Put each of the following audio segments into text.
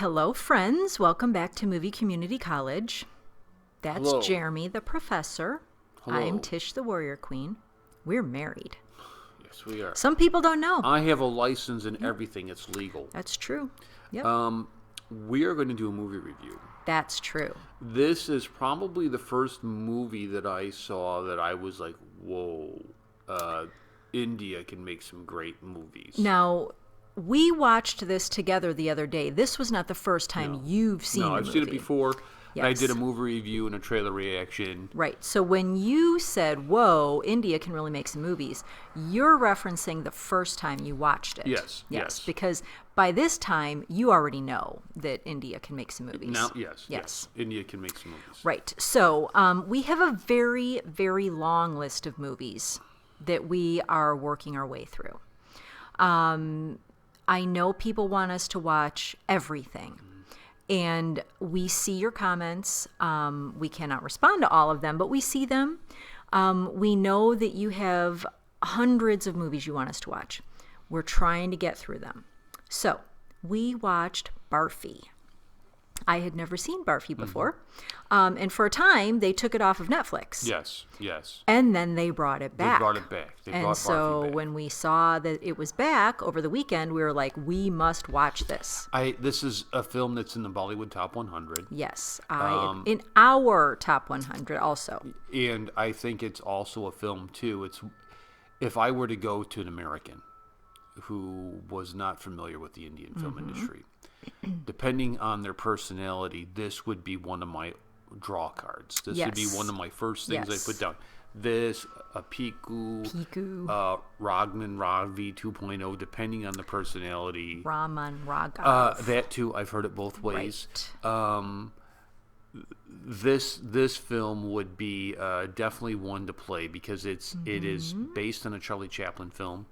Hello, friends. Welcome back to Movie Community College. That's Hello. Jeremy, the professor. Hello. I'm Tish, the warrior queen. We're married. Yes, we are. Some people don't know. I have a license and everything. It's legal. That's true. Yep. We are going to do a movie review. That's true. This is probably the first movie that I saw that I was like, whoa, India can make some great movies. Now, we watched this together the other day. This was not the first time you've seen the movie. No, I've seen it before. Yes. I did a movie review and a trailer reaction. Right. So when you said, whoa, India can really make some movies, you're referencing the first time you watched it. Yes. Because by this time, you already know that India can make some movies. Now, yes. India can make some movies. Right. So we have a very, very long list of movies that we are working our way through. I know people want us to watch everything. And we see your comments. We cannot respond to all of them, but we see them. We know that you have hundreds of movies you want us to watch. We're trying to get through them. So we watched Barfi. I had never seen Barfi before. And for a time, they took it off of Netflix. Yes. And then they brought it back. They brought Barfi back. When we saw that it was back over the weekend, we were like, we must watch this. This is a film that's in the Bollywood Top 100. Yes. In our Top 100 also. And I think it's also a film, too. If I were to go to an American who was not familiar with the Indian film industry, depending on their personality, this would be one of my draw cards. This would be one of my first things I put down. This, a Piku, Ragman Ravi 2.0, depending on the personality. Raman Raghav. That too, I've heard it both ways. Right. This film would be definitely one to play because it is based on a Charlie Chaplin film.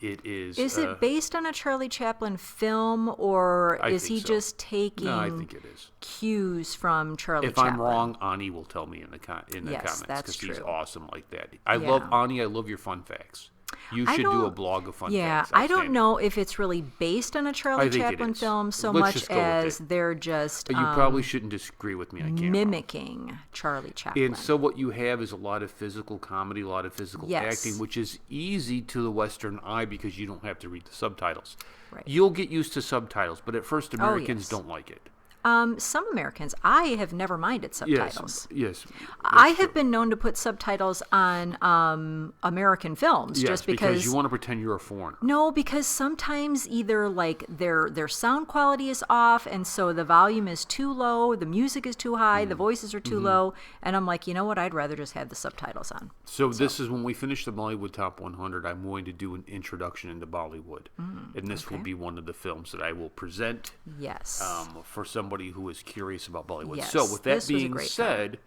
It is. Is it based on a Charlie Chaplin film, or is he just taking? No, I think it is. Cues from Charlie If Chaplin. I'm wrong, Ani will tell me in the comments that's because he's true. awesome like that. I love Ani. I love your fun facts. You should do a blog of fun facts. Yeah, I don't know if it's really based on a Charlie Chaplin film so much as they're just. You probably shouldn't disagree with me on camera. Mimicking Charlie Chaplin. And so what you have is a lot of physical comedy, a lot of physical acting, which is easy to the Western eye because you don't have to read the subtitles. Right. You'll get used to subtitles, but at first Americans don't like it. Some Americans, I have never minded subtitles. Yes. I have been known to put subtitles on American films just because you want to pretend you're a foreigner. No, because sometimes either like their sound quality is off, and so the volume is too low, the music is too high, the voices are too low, and I'm like, you know what? I'd rather just have the subtitles on. So this is when we finish the Bollywood Top 100. I'm going to do an introduction into Bollywood, and this will be one of the films that I will present. Yes. For somebody who is curious about Bollywood. Yes, so with that being said, time.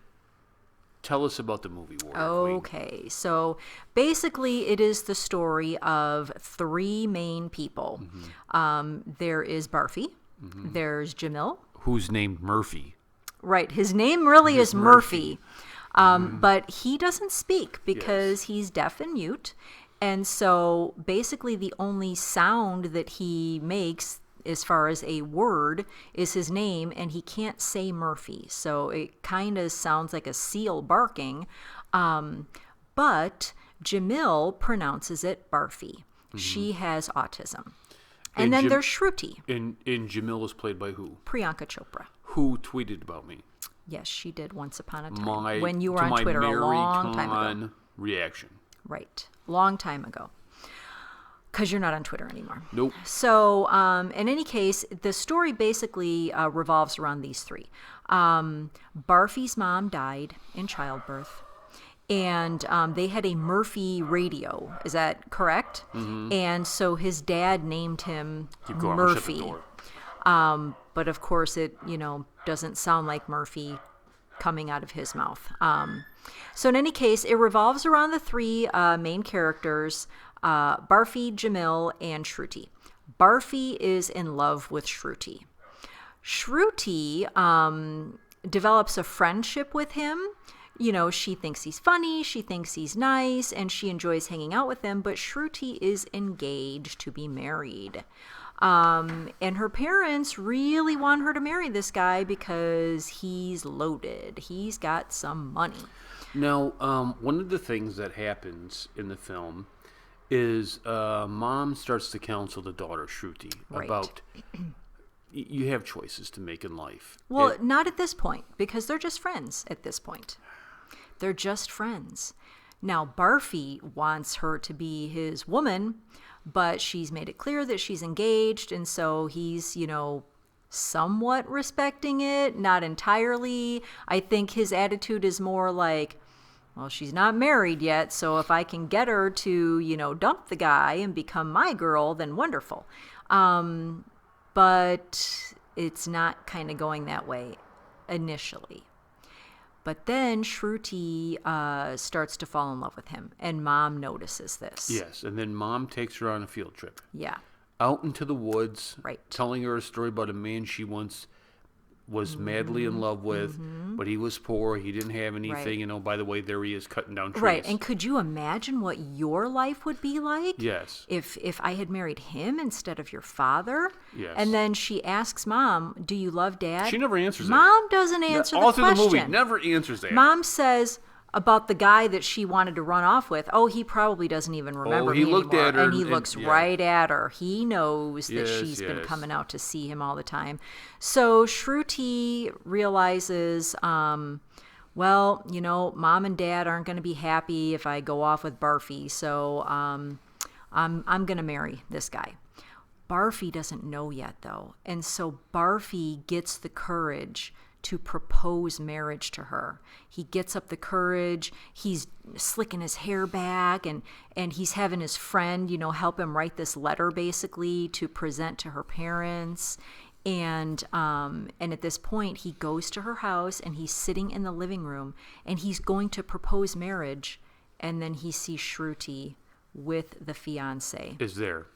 Tell us about the movie, Warrior Okay, Queen. So basically it is the story of three main people. There is Barfi, there's Jamil. Who's named Murphy. Right, his name really is Murphy. But he doesn't speak because he's deaf and mute. And so basically the only sound that he makes as far as a word is his name, and he can't say Murphy. So it kind of sounds like a seal barking. But Jamil pronounces it Barfi. She has autism. And then there's Shruti. And Jamil is played by who? Priyanka Chopra. Who tweeted about me? Yes, she did once upon a time. When you were on Twitter a long time ago. Reaction. Right. Long time ago. Because you're not on Twitter anymore. Nope. So, in any case, the story basically revolves around these three. Barfi's mom died in childbirth, and they had a Murphy radio. Is that correct? And so his dad named him Murphy. But of course, it doesn't sound like Murphy coming out of his mouth. So in any case, it revolves around the three main characters. Barfi, Jamil, and Shruti. Barfi is in love with Shruti. Shruti develops a friendship with him. She thinks he's funny, she thinks he's nice, and she enjoys hanging out with him, but Shruti is engaged to be married. And her parents really want her to marry this guy because he's loaded. He's got some money. Now, one of the things that happens in the film is mom starts to counsel the daughter, Shruti, about you have choices to make in life. Well, not at this point, because they're just friends at this point. They're just friends. Now, Barfi wants her to be his woman, but she's made it clear that she's engaged, and so he's, somewhat respecting it, not entirely. I think his attitude is more like, well, she's not married yet, so if I can get her to, dump the guy and become my girl, then wonderful. But it's not kind of going that way initially. But then Shruti starts to fall in love with him, and Mom notices this. Yes, and then Mom takes her on a field trip. Yeah. Out into the woods, right. Telling her a story about a man she once was madly in love with, but he was poor, he didn't have anything, right. By the way, there he is cutting down trees. Right, and could you imagine what your life would be like? Yes. If I had married him instead of your father? Yes. And then she asks Mom, do you love Dad? She never answers that. Mom doesn't answer the question. All through the movie, never answers that. Mom says about the guy that she wanted to run off with, he probably doesn't even remember me looked anymore. At her and he looks right at her. He knows that she's been yes. coming out to see him all the time. So Shruti realizes, Mom and Dad aren't going to be happy if I go off with Barfi, so I'm going to marry this guy. Barfi doesn't know yet, though, and so Barfi gets the courage to propose marriage to her. He gets up the courage, he's slicking his hair back, and he's having his friend, help him write this letter basically to present to her parents. And at this point, he goes to her house, and he's sitting in the living room, and he's going to propose marriage, and then he sees Shruti with the fiancé. Is there.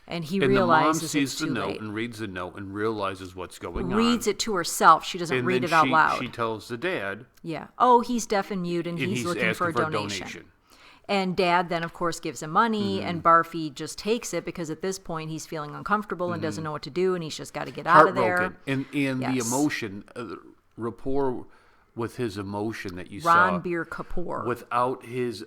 And he realizes the mom sees it's the too note late. And reads the note and realizes what's going on. Reads it to herself. She doesn't read it out loud. She tells the dad. Yeah. He's deaf and mute, and he's looking for a donation. And Dad then, of course, gives him money, and Barfi just takes it because at this point he's feeling uncomfortable and doesn't know what to do, and he's just got to get out of there. And the emotion, rapport with his emotion that you saw. Ranbir Kapoor. Without his...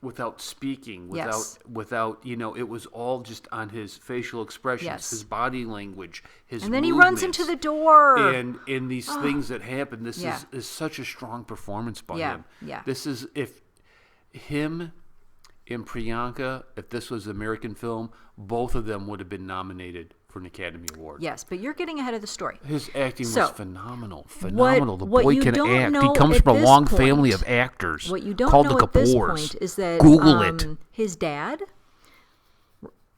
without speaking, without it was all just on his facial expressions, his body language, his and then he runs into the door. And in these things that happen, this is such a strong performance by him. Yeah. This is, if him and Priyanka, if this was an American film, both of them would have been nominated for an Academy Award. Yes, but you're getting ahead of the story. His acting was phenomenal. Phenomenal. The boy can act. He comes from a long family of actors. What you don't called know the at this Kapoors. point is that Google it. His dad,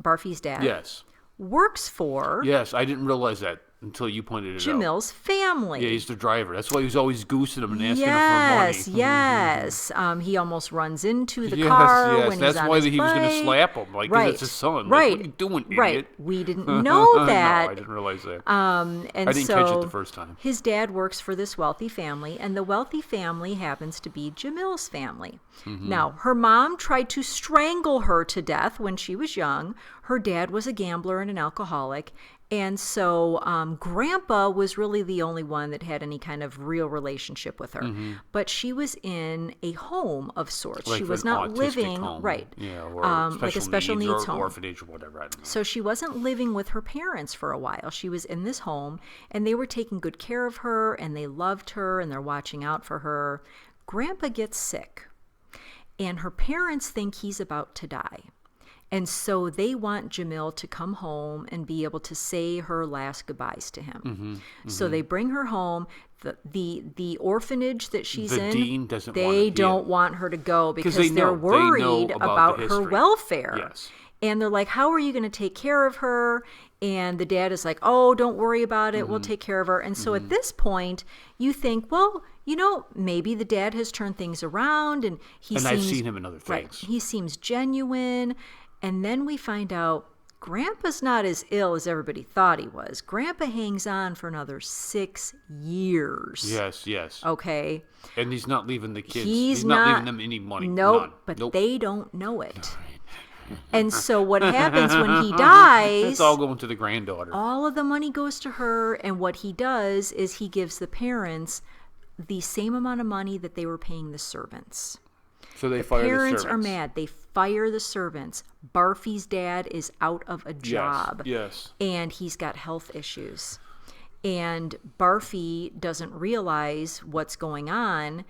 Barfi's dad, yes, works for... Yes, I didn't realize that until you pointed it out. Jamil's family. Yeah, he's the driver. That's why he was always goosing him and asking him for money. Yes. He almost runs into the car when he's on his bike. That's why he was going to slap him, like, because it's his son. Right. Like, what are you doing, idiot? Right. We didn't know that. No, I didn't realize that. And I didn't catch it the first time. His dad works for this wealthy family, and the wealthy family happens to be Jamil's family. Now, her mom tried to strangle her to death when she was young. Her dad was a gambler and an alcoholic. And so Grandpa was really the only one that had any kind of real relationship with her. But she was in a home of sorts. Like she was not living home. Right. Yeah, or like a special needs home. Or orphanage or whatever. I don't know. So she wasn't living with her parents for a while. She was in this home, and they were taking good care of her, and they loved her, and they're watching out for her. Grandpa gets sick, and her parents think he's about to die. And so they want Jamil to come home and be able to say her last goodbyes to him. So they bring her home. The orphanage that she's in, dean doesn't they don't want her to go because they're worried about her welfare. Yes. And they're like, how are you going to take care of her? And the dad is like, oh, don't worry about it. We'll take care of her. And so at this point, you think, well, maybe the dad has turned things around. And I've seen him in other things. Right, he seems genuine. And then we find out Grandpa's not as ill as everybody thought he was. Grandpa hangs on for another 6 years. Yes. Okay. And he's not leaving the kids. He's not leaving them any money. Nope. None. But they don't know it. And so what happens when he dies, It's all going to the granddaughter. all of the money goes to her, and what he does is he gives the parents the same amount of money that they were paying the servants. So they fire the servants. Parents are mad. They fire the servants. Barfi's dad is out of a job. Yes. And he's got health issues. And Barfi doesn't realize what's going on.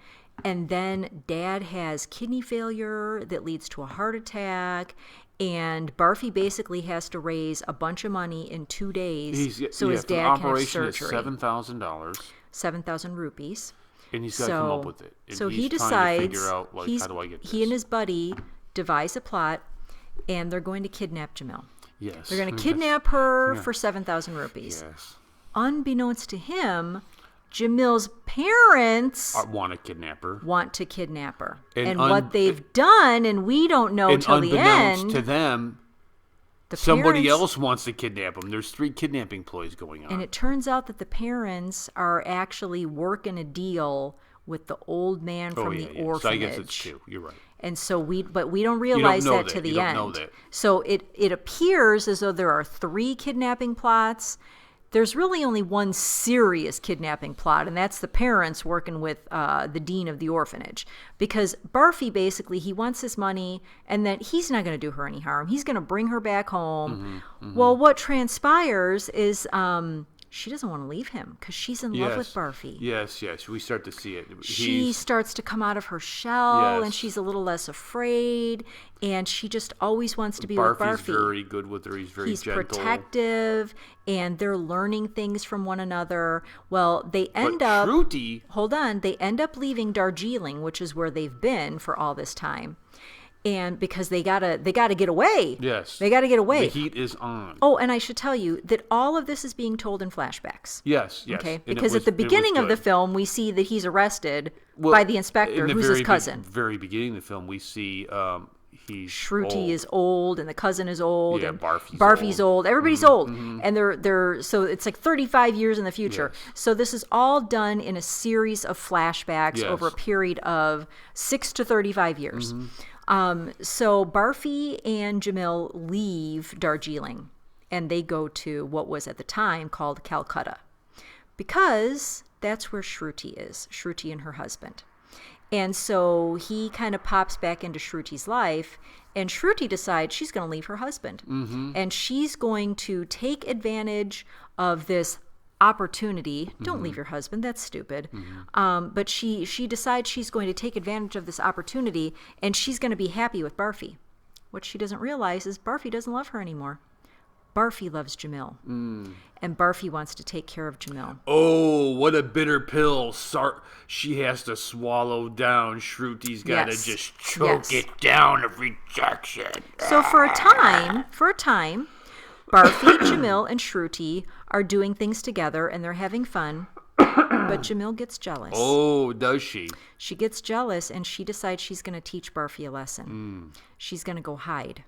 And then dad has kidney failure that leads to a heart attack. And Barfi basically has to raise a bunch of money in 2 days so his dad can have surgery. The operation is $7,000. 7,000 rupees. And he's got to come up with it. And so he's he trying decides, to figure out, like, how do I get this? he and his buddy devise a plot, and they're going to kidnap Jamil. Yes. They're going to kidnap her for 7,000 rupees. Yes. Unbeknownst to him, Jamil's parents Want to kidnap her. And what they've done, and we don't know till the end. Unbeknownst to them, somebody else wants to kidnap him. There's 3 kidnapping ploys going on. And it turns out that the parents are actually working a deal with the old man from the orphanage. So I guess it's 2. You're right. And so we don't realize that to the end. Know that. So it appears as though there are 3 kidnapping plots. There's really only one serious kidnapping plot, and that's the parents working with the dean of the orphanage. Because Barfi, basically, he wants his money, and then he's not going to do her any harm. He's going to bring her back home. Well, what transpires is she doesn't want to leave him because she's in love with Barfi. Yes. We start to see it. She starts to come out of her shell, and she's a little less afraid, and she just always wants to be with Barfi. Barfi's very good with her. He's very gentle. He's protective, and they're learning things from one another. Well, they end up... Hold on. They end up leaving Darjeeling, which is where they've been for all this time. And because they gotta get away. Yes. They gotta get away. The heat is on. Oh, and I should tell you that all of this is being told in flashbacks. Yes. Okay. Because at the beginning of the film, we see that he's arrested by the inspector, who's his cousin. Very beginning of the film, we see Shruti is old, and the cousin is old, and Barfi's old. Everybody's old, and they're so it's like 35 years in the future. Yes. So this is all done in a series of flashbacks over a period of 6 to 35 years. So Barfi and Jamil leave Darjeeling, and they go to what was at the time called Calcutta, because that's where Shruti is, Shruti and her husband. And so he kind of pops back into Shruti's life, and Shruti decides she's going to leave her husband. And she's going to take advantage of this opportunity. Don't leave your husband. That's stupid. But she decides she's going to take advantage of this opportunity, and she's going to be happy with Barfi. What she doesn't realize is Barfi doesn't love her anymore. Barfi loves Jamil. And Barfi wants to take care of Jamil. Oh, what a bitter pill she has to swallow down. Shruti's got to just choke it down of rejection. So for a time, Barfi, Jamil, and Shruti are doing things together, and they're having fun. But Jamil gets jealous. Oh, does she? She gets jealous, and she decides she's going to teach Barfi a lesson. She's going to go hide.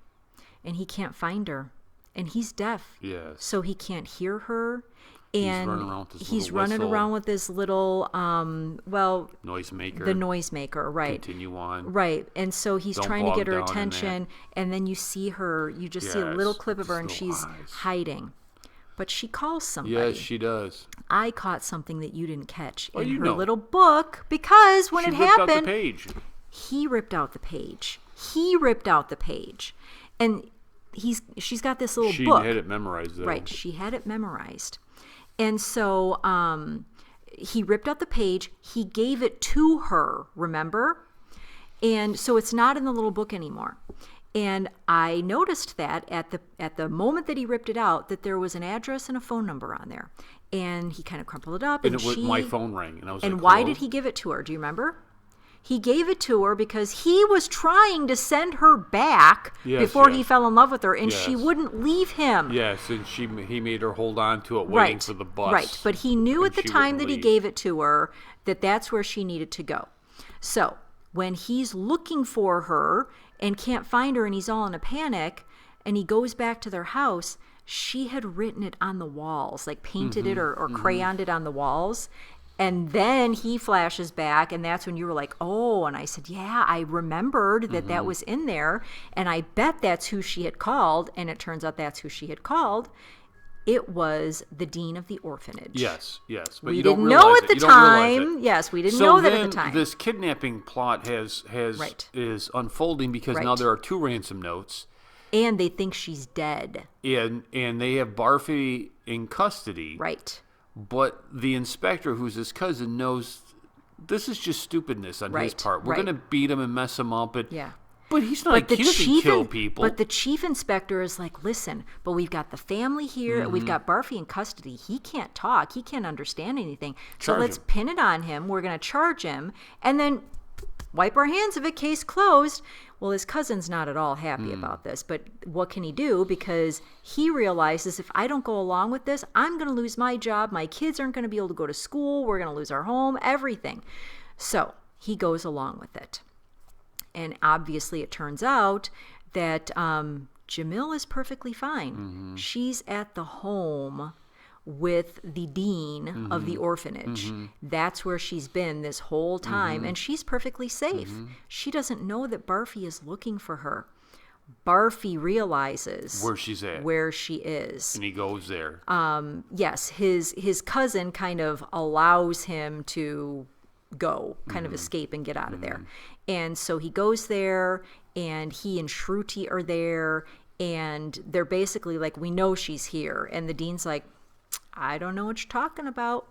And he can't find her. And he's deaf. Yes. So he can't hear her. And he's running around with this little, noisemaker. The noisemaker, right. Continue on. Right. And so he's trying to get her attention. And then you see her, you just see a little clip of her, and she's hiding. But she calls somebody. Yes, she does. I caught something that you didn't catch in her little book, because when it happened, he ripped out the page. And she's got this little book. She had it memorized, though. Right, she had it memorized. And so he ripped out the page. He gave it to her, remember? And so it's not in the little book anymore. And I noticed that at the moment that he ripped it out, that there was an address and a phone number on there. And he kind of crumpled it up. And my phone rang. And I was like, why did he give it to her? Do you remember? He gave it to her because he was trying to send her back before he fell in love with her, and she wouldn't leave him. Yes, and he made her hold on to it, waiting for the bus. Right, but he knew at the time that he gave it to her that that's where she needed to go. So when he's looking for her and can't find her, and he's all in a panic, and he goes back to their house, she had written it on the walls, like painted it or crayoned it on the walls. And then he flashes back, and that's when you were like, oh, and I said, yeah, I remembered that was in there, and I bet that's who she had called, and it turns out that's who she had called. It was the dean of the orphanage. Yes. But we you don't didn't know realize at the it. You don't realize time. it. Yes, we didn't So know that then at the time. this kidnapping plot is unfolding because now there are 2 ransom notes. And they think she's dead. And they have Barfi in custody. Right. But the inspector, who's his cousin, knows this is just stupidness on his part. We're going to beat him and mess him up. But he's not. He doesn't kill people. But the chief inspector is like, listen, but we've got the family here. We've got Barfi in custody. He can't talk. He can't understand anything. So let's pin it on him. We're going to charge him. And then wipe our hands of it. Case closed. Well, his cousin's not at all happy about this. But what can he do? Because he realizes if I don't go along with this, I'm going to lose my job. My kids aren't going to be able to go to school. We're going to lose our home, everything. So he goes along with it. And obviously it turns out that Jamil is perfectly fine. She's at the home with the dean of the orphanage. That's where she's been this whole time, and she's perfectly safe. She doesn't know that Barfi is looking for her. Barfi realizes where she is. And he goes there. Yes, his cousin kind of allows him to go, kind of escape and get out of there. And so he goes there, and he and Shruti are there, and they're basically like, we know she's here. And the dean's like, I don't know what you're talking about.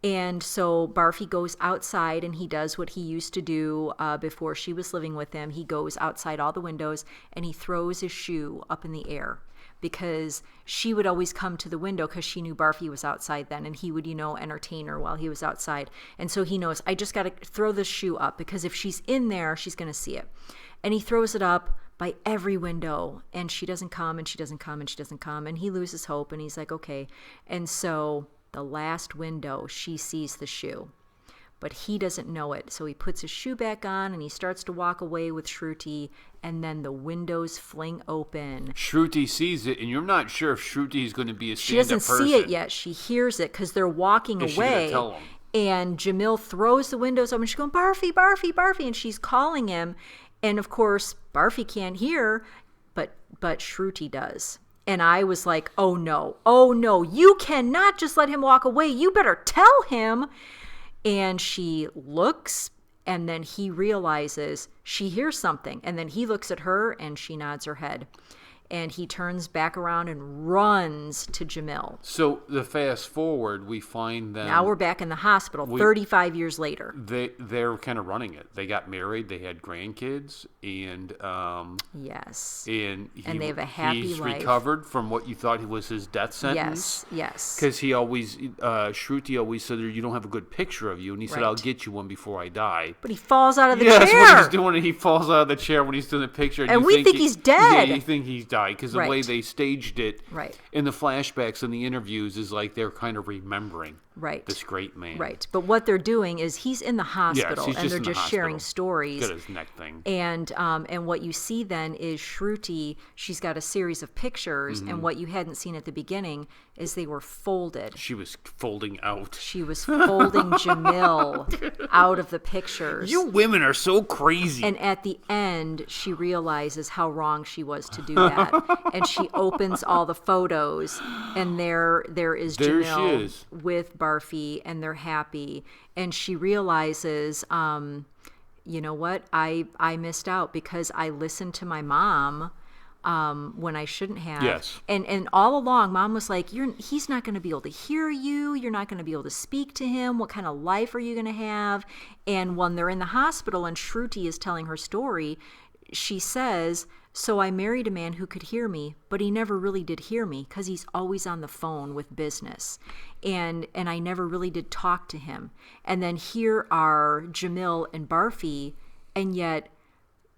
And so Barfi goes outside, and he does what he used to do before she was living with him. He goes outside all the windows, and he throws his shoe up in the air, because she would always come to the window because she knew Barfi was outside then, and he would, entertain her while he was outside. And so he knows, I just got to throw this shoe up, because if she's in there, she's going to see it. And he throws it up by every window, and she doesn't come, and she doesn't come, and she doesn't come, and he loses hope, and he's like, okay. And so the last window, she sees the shoe. But he doesn't know it. So he puts his shoe back on, and he starts to walk away with Shruti, and then the windows fling open. Shruti sees it, and you're not sure if Shruti is going to be a stand-up person. She doesn't see it yet. She hears it because they're walking away. She gonna tell him? And Jamil throws the windows open. She's going, Barfi, Barfi, Barfi, and she's calling him. And of course, Barfi can't hear, but Shruti does. And I was like, oh no, you cannot just let him walk away. You better tell him. And she looks, and then he realizes she hears something. And then he looks at her, and she nods her head. And he turns back around and runs to Jamil. So the fast forward, we find them. Now we're back in the hospital 35 years later. They're kind of running it. They got married. They had grandkids. And yes. And they have a happy he's life. He's recovered from what you thought was his death sentence. Yes. Because he always, Shruti always said, you don't have a good picture of you. And he said, I'll get you one before I die. But he falls out of the chair. That's what he's doing. He falls out of the chair when he's doing the picture. And we think he's dead. Yeah, you think he's died. Because the way they staged it in the flashbacks and the interviews is like they're kind of remembering this great man. Right. But what they're doing is he's in the hospital, and they're just sharing stories. Got his neck thing. And what you see then is Shruti, she's got a series of pictures, and what you hadn't seen at the beginning is they were folded. She was folding out. She was folding Jamil out of the pictures. You women are so crazy. And at the end, she realizes how wrong she was to do that. And she opens all the photos, and there is Jamil with Barfi, and they're happy. And she realizes, you know what? I missed out because I listened to my mom when I shouldn't have. Yes. And all along, Mom was like, he's not going to be able to hear you. You're not going to be able to speak to him. What kind of life are you going to have? And when they're in the hospital and Shruti is telling her story, she says, so I married a man who could hear me, but he never really did hear me because he's always on the phone with business. And I never really did talk to him. And then here are Jamil and Barfi, and yet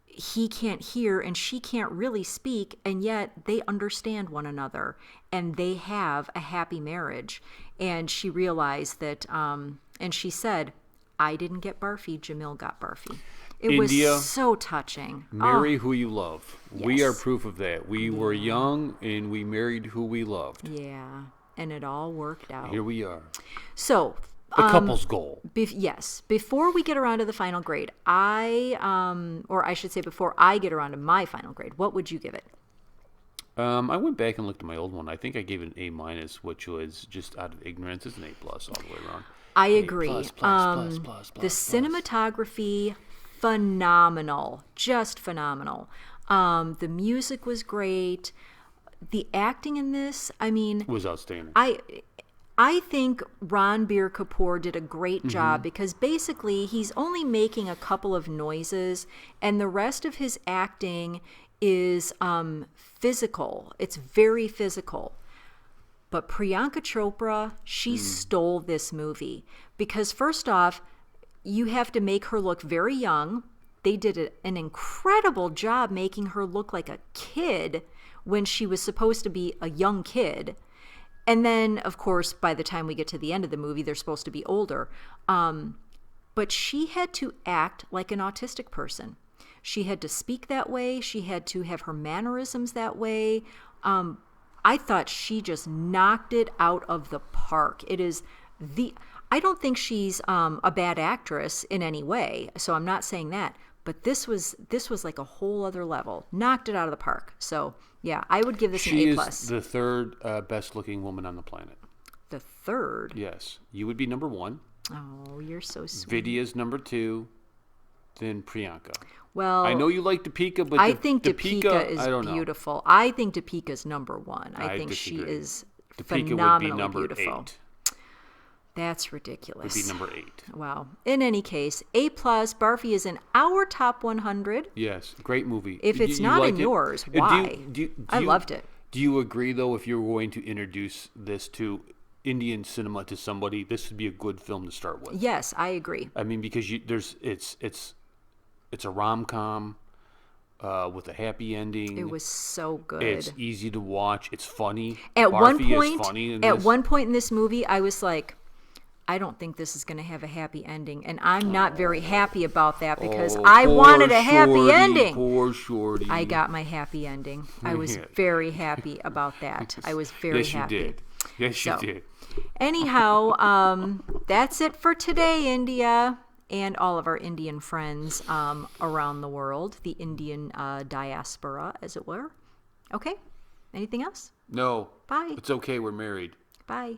he can't hear and she can't really speak, and yet they understand one another and they have a happy marriage. And she realized that, and she said, I didn't get Barfi, Jamil got Barfi. It India, was so touching. Marry who you love. Yes. We are proof of that. We were young and we married who we loved. Yeah, and it all worked out. Here we are. So, The couple's goal. Yes. Before we get around to the final grade, or I should say before I get around to my final grade, what would you give it? I went back and looked at my old one. I think I gave it an A-, which was just out of ignorance. It's an A+ all the way around. I agree. Plus, the cinematography, phenomenal. Just phenomenal. The music was great. The acting in this, I mean... It was outstanding. I think Ranbir Kapoor did a great job because basically he's only making a couple of noises and the rest of his acting is physical. It's very physical. But Priyanka Chopra, she stole this movie because first off, you have to make her look very young. They did an incredible job making her look like a kid when she was supposed to be a young kid. And then, of course, by the time we get to the end of the movie, they're supposed to be older. But she had to act like an autistic person. She had to speak that way. She had to have her mannerisms that way. I thought she just knocked it out of the park. I don't think she's a bad actress in any way, so I'm not saying that. But this was like a whole other level. Knocked it out of the park. So, yeah, I would give this an A+. She is the third best-looking woman on the planet. The third? Yes. You would be number 1. Oh, you're so sweet. Vidya's number 2, then Priyanka. Well, I know you like Deepika, but I think Deepika is I don't beautiful. I think Deepika's number 1. I think disagree. she is Deepika phenomenally would be number beautiful. 8. That's ridiculous. Would be number 8. Wow. In any case, A+, Barfi is in our top 100. Yes, great movie. If it's not in yours, why? I loved it. Do you agree, though, if you were going to introduce this to Indian cinema to somebody, this would be a good film to start with? Yes, I agree. I mean, because it's a rom-com with a happy ending. It was so good. It's easy to watch. It's funny. At Barfi is funny in this. one point in this movie, I was like, I don't think this is going to have a happy ending. And I'm not very happy about that because I wanted a happy ending. Poor Shorty. I got my happy ending. I was very happy about that. I was very happy. Yes, you did. Anyhow, that's it for today, India, and all of our Indian friends around the world, the Indian diaspora, as it were. Okay? Anything else? No. Bye. It's okay. We're married. Bye.